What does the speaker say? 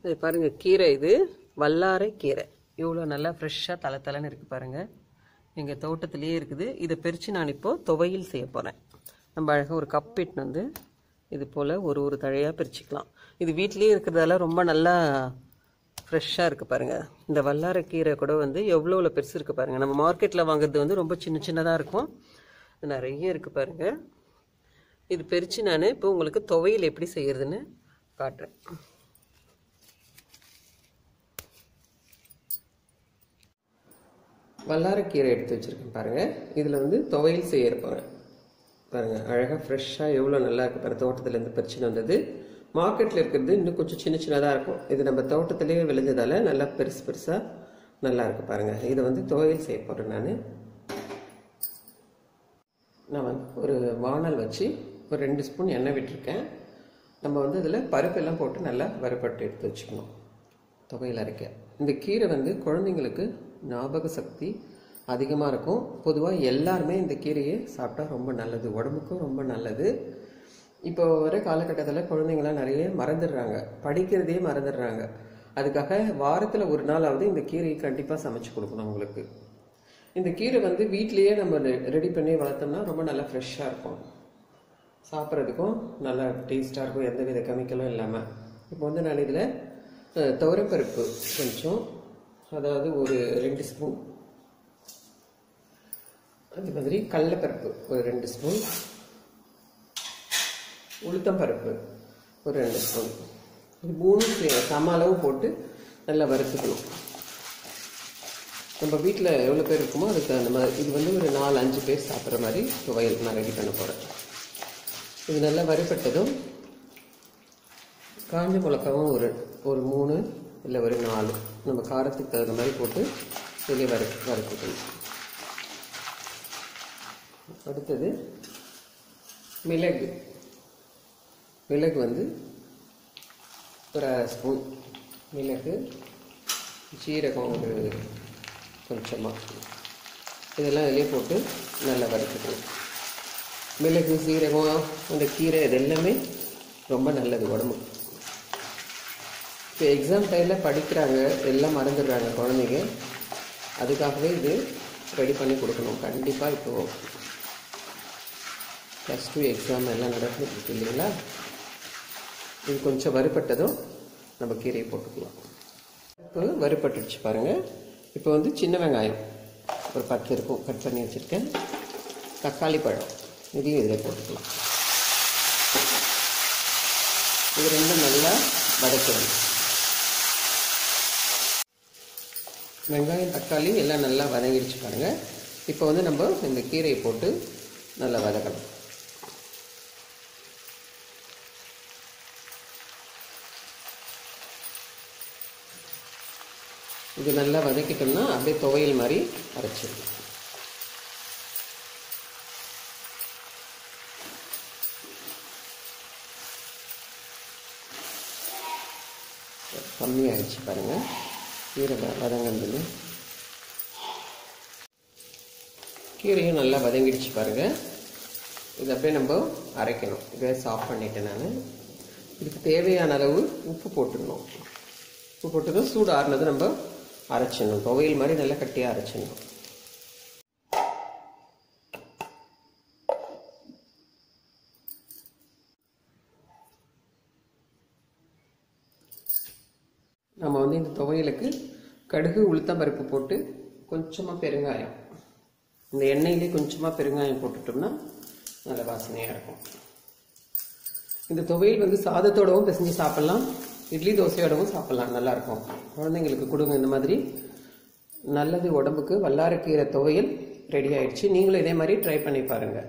இது பாருங்க, கீரை இது வல்லாரை கீரை. இவ்வளோ நல்லா ஃப்ரெஷ்ஷாக தலை இருக்குது பாருங்கள். எங்கள் தோட்டத்திலேயே இருக்குது. இதை பிரித்து நான் இப்போது துவையல் செய்ய போகிறேன். நம்ம அழகாக ஒரு கப் இட்டுன்னு வந்து இது போல் ஒரு தழையாக பிரிச்சுக்கலாம். இது வீட்டிலேயே இருக்கிறதால ரொம்ப நல்லா ஃப்ரெஷ்ஷாக இருக்குது பாருங்கள். இந்த வல்லாரை கீரை கூட வந்து எவ்வளோ பெருசு இருக்குது பாருங்கள். நம்ம மார்க்கெட்டில் வாங்குறது வந்து ரொம்ப சின்னதாக இருக்கும். நிறைய இருக்குது பாருங்கள். இது பிரித்து நான் இப்போ உங்களுக்கு துவையல் எப்படி செய்கிறதுன்னு காட்டுறேன். வல்லாரை கீரை எடுத்து வச்சுருக்கேன் பாருங்கள். இதில் வந்து துவையல் செய்ய போகிறேன் பாருங்கள். அழகாக ஃப்ரெஷ்ஷாக எவ்வளோ நல்லா இருக்குது பாருங்கள். தோட்டத்துலேருந்து பறிச்சுன்னு வந்தது. மார்க்கெட்டில் இருக்கிறது இன்னும் கொஞ்சம் சின்னதாக இருக்கும். இது நம்ம தோட்டத்திலேயே விளைஞ்சதால் நல்லா பெருசாக நல்லா இருக்குது பாருங்கள். இதை வந்து துவையல் செய்ய போகிறேன். நான் வந்து ஒரு வானல் வச்சு ஒரு 2 ஸ்பூன் எண்ணெய் விட்டுருக்கேன். நம்ம வந்து இதில் பருப்பெல்லாம் போட்டு நல்லா வறுபட்டு எடுத்து வச்சுக்கணும் துவையல் அரைக்க. இந்த கீரை வந்து குழந்தைங்களுக்கு ஞாபக சக்தி அதிகமாக இருக்கும். பொதுவாக எல்லாருமே இந்த கீரையை சாப்பிட்டா ரொம்ப நல்லது, உடம்புக்கும் ரொம்ப நல்லது. இப்போ வர காலகட்டத்தில் குழந்தைங்களாம் நிறைய மறந்துடுறாங்க, படிக்கிறதே மறந்துடுறாங்க. அதுக்காக வாரத்தில் ஒரு நாளாவது இந்த கீரையை கண்டிப்பாக சமைச்சு கொடுக்கணும் அவங்களுக்கு. இந்த கீரை வந்து வீட்லேயே நம்ம ரெடி பண்ணி வளர்த்தோம்னா ரொம்ப நல்லா ஃப்ரெஷ்ஷாக இருக்கும், சாப்பிட்றதுக்கும் நல்லா டேஸ்ட்டாக இருக்கும், எந்த வித கெமிக்கலும் இல்லாமல். இப்போ வந்து நான் இதில் துவரப்பருப்பு கொஞ்சம், அதாவது ஒரு 2 ஸ்பூன், அது மாதிரி கடலைப்பருப்பு ஒரு 2 ஸ்பூன், உளுத்தம்பருப்பு ஒரு 2 ஸ்பூன், இது 3 சம அளவு போட்டு நல்லா வறுத்துக்கணும். நம்ம வீட்டில் எவ்வளோ பேர் இருக்குமோ அதுக்கு அந்த மாதிரி. இது வந்து ஒரு 4-5 பேர் சாப்பிட்ற மாதிரி துவையல் நான் ரெடி பண்ண போகிறேன். இது நல்லா வறுபட்டதும் காஞ்ச மிளகாவும் ஒரு 3 இல்லை ஒரு 4 நம்ம காரத்துக்கு தகுந்த மாதிரி போட்டு வெளியே வறுத்துக்கணும். அடுத்தது மிளகு வந்து ஒரு 1/2 ஸ்பூன் மிளகு, சீரகம் ஒரு கொஞ்சமாக, இதெல்லாம் வெளியே போட்டு நல்லா வறுத்துக்கணும். மிளகு, சீரகம், அந்த கீரை இது எல்லாமே ரொம்ப நல்லது உடம்புக்கு. இப்போ எக்ஸாம் டைமில் படிக்கிறாங்க, எல்லாம் மறந்துடுறாங்க குழந்தைங்க. அதுக்காகவே இது ரெடி பண்ணி கொடுக்கணும் கண்டிப்பாக. இப்போது +2 எக்ஸாம் எல்லாம் நடந்துருக்கு இல்லைங்களா. இது கொஞ்சம் வறுபட்டதும் நம்ம கீரையை போட்டுக்கலாம். இப்போ வறுபட்டுடுச்சு பாருங்கள். இப்போ வந்து சின்ன வெங்காயம் ஒரு 10 இருக்கும், கட் பண்ணி வச்சுருக்கேன். தக்காளி பழம் இதையும் இதில் போட்டுக்கலாம். இது ரெண்டும் நல்லா வதக்கணும். வெங்காயம் தக்காளி எல்லாம் நல்லா வதங்கிடுச்சு பாருங்கள். இப்போ வந்து நம்ம இந்த கீரையை போட்டு நல்லா வதக்கணும். இது நல்லா வதக்கிட்டோம்னா அப்படியே துவையல் மாதிரி அரைச்சிடணும். கம்மியாகிடுச்சு பாருங்கள் கீரை வதங்கிறது. கீரையும் நல்லா வதங்கிடுச்சு பாருங்கள். இது அப்படியே நம்ம அரைக்கணும். கேஸ் ஆஃப் பண்ணிட்டேன் நான். இதுக்கு தேவையான அளவு உப்பு போட்டுடணும். உப்பு போட்டுதான் சூடு ஆறுனது நம்ம அரைச்சிடணும். துவையல் மாதிரி நல்லா கட்டியாக அரைச்சிடணும். நம்ம வந்து இந்த துவையலுக்கு கடுகு, உளுத்தம்பருப்பு போட்டு கொஞ்சமாக பெருங்காயம், இந்த எண்ணெயிலே கொஞ்சமாக பெருங்காயம் போட்டுட்டோம்னா நல்ல வாசனையாக இருக்கும். இந்த துவையல் வந்து சாதத்தோடவும் பிசைஞ்சு சாப்பிட்லாம், இட்லி தோசையோடவும் சாப்பிட்லாம், நல்லாயிருக்கும். குழந்தைங்களுக்கு கொடுங்க இந்த மாதிரி. நல்லது உடம்புக்கு. வல்லாரை கீரை துவையல் ரெடி ஆயிடுச்சு. நீங்களும் இதே மாதிரி ட்ரை பண்ணி பாருங்கள்.